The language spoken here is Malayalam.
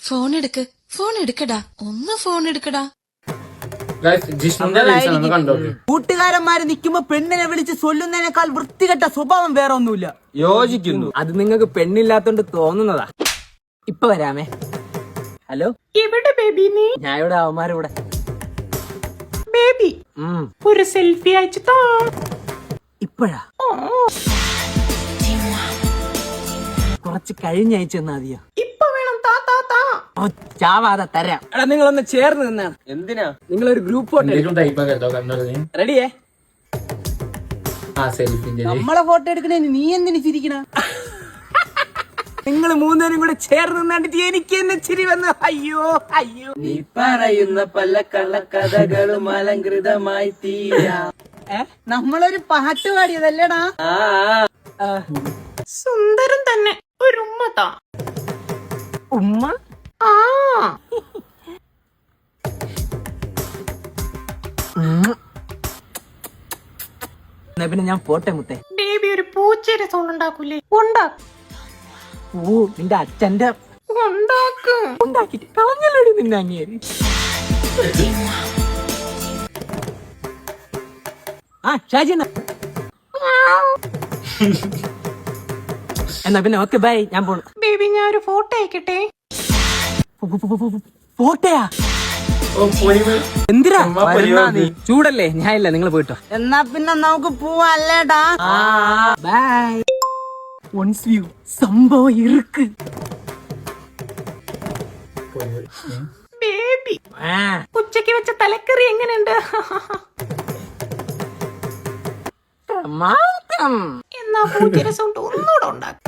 ഫോൺ എടുക്കടാ, ഒന്ന് ഫോൺ എടുക്കടാ. കൂട്ടുകാരന്മാര് നിക്കുമ്പോ പെണ്ണിനെ വിളിച്ച് ചൊല്ലുന്നതിനേക്കാൾ വൃത്തികെട്ട സ്വഭാവം വേറെ ഒന്നുമില്ല. യോജിക്കുന്നു. അത് നിങ്ങൾക്ക് പെണ്ണില്ലാത്തോണ്ട് തോന്നുന്നതാ. ഇപ്പൊ വരാമേ. ഹലോ, എവിടെ ബേബി നീ? ഞാൻ ഇവിടെ അവന്മാരിവിടെ. ബേബി ഒരു സെൽഫി അയച്ചിട്ടോ? ഇപ്പഴാ? കുറച്ച് കഴിഞ്ഞയച്ചെന്നാ മതിയോ? ഇപ്പൊ വേണം. താ താ താ. ചാവാതെ തരാം. എടാ നിങ്ങളൊന്ന് ചേർന്ന് നിന്നാ. എന്തിനാ? നിങ്ങളൊരു ഗ്രൂപ്പ് ഫോട്ടോ റെഡിയേ? നമ്മളെ ഫോട്ടോ എടുക്കണേന് നീ എന്തിനു ചിരിക്കണ? നിങ്ങൾ മൂന്നുപേരും കൂടെ ചേർന്ന് നിന്നിട്ട് എനിക്ക് എന്നെ ചിരി വന്നു. അയ്യോ അയ്യോ. നീ പറയുന്ന പല കള്ളക്കഥകളും അലങ്കൃതമായി തീരാ. നമ്മളൊരു പാട്ട് പാടിയതല്ലേടാ? സുന്ദരം തന്നെ. ഒരു ഉമ്മ താ. ഉമ്മ? ആ എന്നാ പിന്നെ ഞാൻ പോട്ടെ മുത്തേ. ബേബി ഒരു പൂച്ചയുടെ സൗണ്ട് ഉണ്ടാക്കൂലേ? ഉണ്ടാക്കും. ഓ, നിന്റെ അച്ഛന്റെ ഉണ്ടാക്കും. ഉണ്ടാക്കിട്ട് കളഞ്ഞല്ലോടി നിന്നെ അങ്ങേര്. ആ ഷാജി എന്നാ പിന്നെ ഓക്കെ ബൈ, ഞാൻ പോണു. ബേബി ഞാൻ ഒരു ഫോട്ടോ അയക്കട്ടെ? ഫോട്ടോയാ? എന്തിനാ നീ? ചൂടല്ലേ? ഞാൻ ഇല്ല, നിങ്ങൾ പോയിട്ടോ. എന്നാ പിന്നെ നമുക്ക് പോവാല്ലേടാ. ബൈ. Once view സംഭവം ഇറുക്ക്. ബേബി ഉച്ചക്ക് വെച്ച തലക്കറി എങ്ങനെയുണ്ട്? എന്നാ പൂച്ചയുടെ സൗണ്ട് ഒന്നുകൂടെ ഉണ്ടാക്കും.